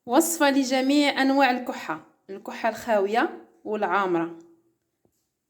وصفة لجميع أنواع الكحة الخاوية والعامرة.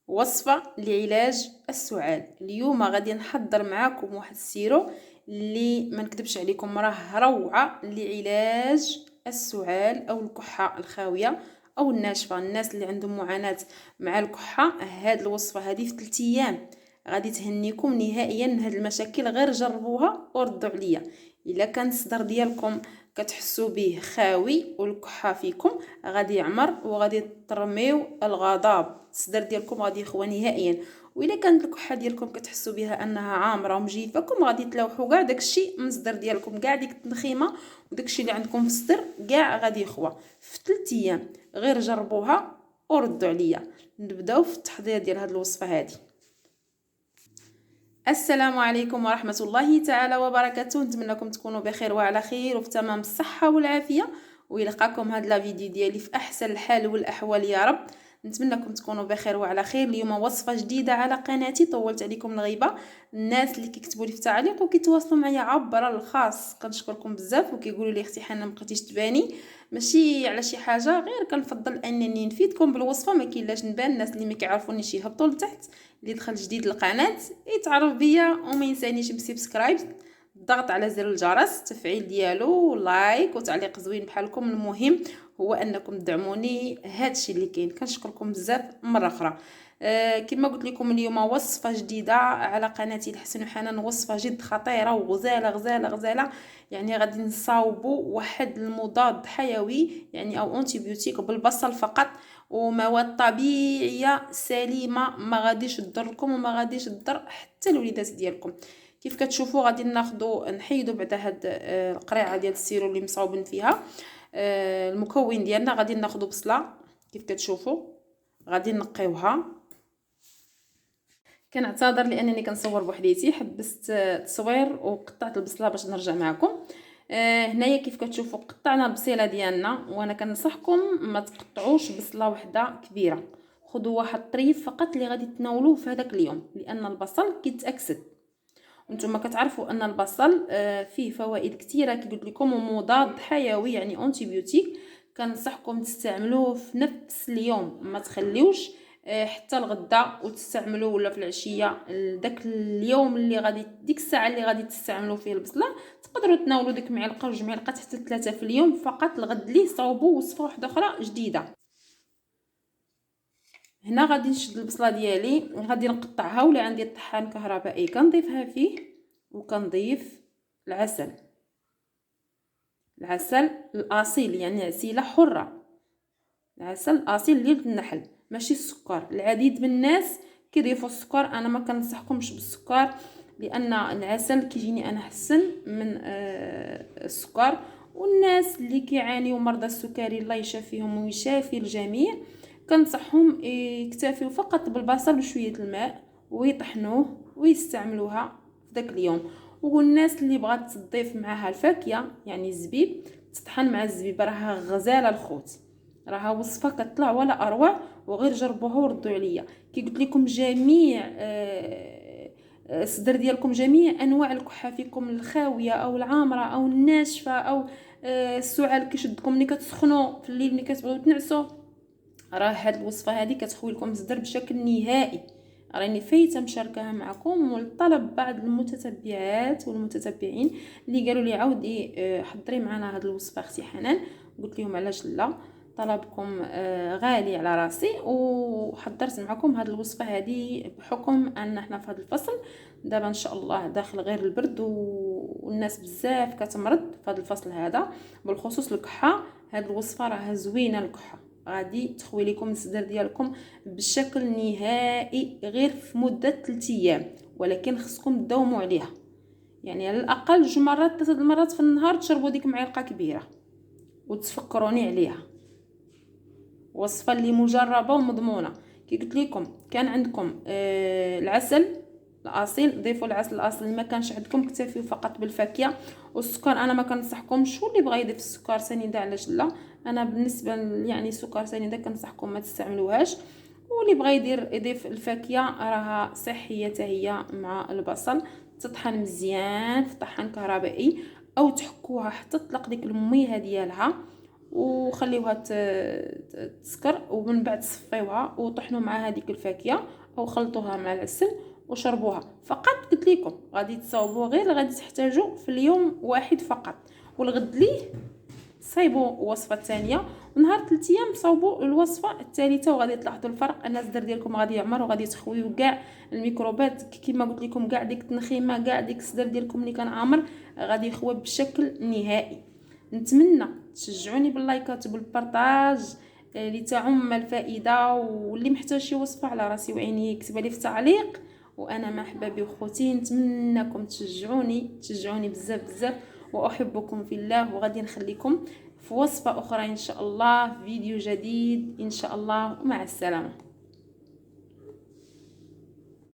وصفة لعلاج السعال. اليوم غادي نحضر معاكم واحد السيرو اللي ما نكذبش عليكم راه روعة لعلاج السعال أو الكحة الخاوية أو الناشفة. الناس اللي عندهم معاناة مع الكحة، هاد الوصفة هذه في 3 أيام غادي تهنيكم نهائيا من هاد المشاكل. غير جربوها وردوا عليا. الا كان الصدر ديالكم كتحسوا به خاوي والكحه فيكم، غادي يعمر وغادي ترميو الغضب. الصدر ديالكم غادي يخوى نهائيا. والا كانت الكحه ديالكم كتحسوا بها انها عامره ومجيفاكم، غادي تلوحوا كاع داكشي من الصدر ديالكم، كاع ديك التنخيمه وداكشي اللي عندكم في الصدر كاع غادي يخوى في 3 ايام. غير جربوها وردوا عليا. نبداو في التحضير ديال هذه الوصفه هذه. السلام عليكم ورحمة الله تعالى وبركاته. نتمنىكم تكونوا بخير وعلى خير وفي تمام الصحة والعافية، ويلقاكم هاد لا فيديو ديالي في احسن الحال والاحوال يا رب. نتمنىكم تكونوا بخير وعلى خير. اليوم وصفة جديدة على قناتي. طولت عليكم الغيبة. الناس اللي كيكتبوا لي في التعليق وكيتواصلوا معايا عبر الخاص كنشكركم بزاف، وكيقولوا لي اختي حنا مابقيتيش تباني. ماشي على شي حاجه، غير كنفضل انني نفيدكم بالوصفه، ما كاينلاش نبان. الناس اللي ما كيعرفونيش يهبطوا لتحت، اللي دخل جديد للقناه يتعرف بيا وما ينسانيش بسبسكرايب، الضغط على زر الجرس، التفعيل ديالو، لايك وتعليق زوين بحالكم. المهم هو انكم تدعموني. هادشي اللي كاين. كنشكركم بزاف مره اخرى. كما قلت لكم اليوم وصفه جديده على قناتي الحسن وحنان. وصفه جد خطيره وغزاله غزاله غزاله. يعني غادي نصاوبوا واحد المضاد حيوي يعني او انتيبيوتيك بالبصل فقط، ومواد طبيعيه سليمه ما غاديش تضركم وما غاديش تضر حتى الوليدات ديالكم. كيف كتشوفوا غادي نحيدوا بعد هاد القريعه ديال السيرو اللي مصاوبين فيها. المكون ديالنا غادي ناخذوا بصله كيف كتشوفوا، غادي نقيوها. كنعتذر لانني كنصور بوحديتي، حبست التصوير وقطعت البصله باش نرجع معكم. هنايا كيف كتشوفوا قطعنا البصيله ديالنا، وانا كنصحكم ما تقطعوش بصله وحده كبيره. خذوا واحد طريف فقط اللي غادي تناولوه في هذاك اليوم، لان البصل كيتاكسد. وانتم كتعرفوا ان البصل فيه فوائد كثيره كي قلت لكم، ومضاد حيوي يعني انتيبيوتيك. كنصحكم تستعملوه في نفس اليوم، ما تخليوش حتى الغدا وتستعملوه، ولا في العشيه. داك اليوم اللي غادي ديك الساعه اللي غادي تستعملوا فيه البصله، تقدروا تناولوا ديك معلقه وجوج معلقات حتى 3 في اليوم فقط. الغد ليه صاوبوا وصفه واحده اخرى جديده. هنا غادي نشد البصله ديالي، غادي نقطعها، ولا عندي الطحان كهربائي كنضيفها فيه، وكنضيف العسل الاصيل يعني عسيله حره، العسل الاصيل ديال النحل ماشي السكر. العديد من الناس كيضيفوا السكر، انا ما كنصحكمش بالسكر، لان العسل كيجيني انا حسن من السكر. والناس اللي كيعانيوا مرضى السكري الله يشافيهم ويشافي الجميع، كنصحهم يكتفيوا فقط بالبصل وشويه الماء ويطحنوه ويستعملوها في داك اليوم. والناس اللي بغات تضيف معها الفاكهه يعني الزبيب، تطحن مع الزبيب، راها غزاله الخوت، راها وصفه كتطلع ولا اروع. وغير جربوها وردوا عليا. كي قلت لكم جميع الصدر ديالكم، جميع انواع الكحه فيكم، الخاويه او العامره او الناشفه او السعال كيشدكم ملي كتسخنوا في الليل، ملي كتبغيو تنعسوا، راه هاد الوصفه هذه كتخوي لكم الصدر بشكل نهائي. راني فايته مشاركاها معكم، ولطلب بعض المتتبعات والمتتبعين اللي قالوا لي عاودي حضري معنا هاد الوصفه اختي حنان. قلت لهم علاش لا، طلبكم غالي على راسي، وحضرت معكم هاد الوصفه هذه بحكم ان احنا في هذا الفصل دابا ان شاء الله داخل غير البرد، والناس بزاف كتمرض في هذا الفصل هذا، بالخصوص الكحه. هاد الوصفه راها زوينه. الكحه غادي تخوي لكم الصدر ديالكم بشكل نهائي غير في مده 3 ايام، ولكن خصكم تداوموا عليها. يعني على الاقل 2 مرات 3 المرات في النهار تشربوا ديك معلقه كبيره وتفكروني عليها. وصفه اللي مجربه ومضمونه. كي قلت لكم كان عندكم العسل الاصيل، ضيفوا العسل الاصيل. ما كانش عندكم اكتفيوا فقط بالفاكهه. والسكر انا ما كنصحكمش، واللي بغى يضيف السكر سنيده علاش لا. انا بالنسبه يعني سكر سنيده كنصحكم ما تستعملوهاش. واللي بغى يضيف الفاكهه راها صحيه حتى هي مع البصل. تطحن مزيان في طحان كهربائي، او تحكوها حتى تطلق ديك الميها ديالها، وخليوها تسكر، ومن بعد صفيوها وطحنوا مع هذيك الفاكهه او خلطوها مع العسل وشربوها فقط. قلت لكم غادي تصاوبوا غير غادي تحتاجوا في اليوم واحد فقط، والغد ليه صايبوا الوصفه الثانيه، ونهار 3 ايام صاوبوا الوصفه الثالثه، وغادي تلاحظوا الفرق ان الصدر ديالكم غادي يعمر وغادي تخويو كاع الميكروبات كما قلت لكم، كاع ديك التنخيمه كاع ديك الصدر ديالكم اللي كان عامر غادي يخوى بشكل نهائي. نتمنى تشجعوني باللايكات وبالبارطاج لتعم الفائده، واللي محتاج شي وصفه على راسي وعيني يكتب لي في التعليق. وانا مع احبابي وخوتي نتمنىكم تشجعوني بزاف بزاف، واحبكم في الله، وغادي نخليكم في وصفه اخرى ان شاء الله، فيديو جديد ان شاء الله، ومع السلامه.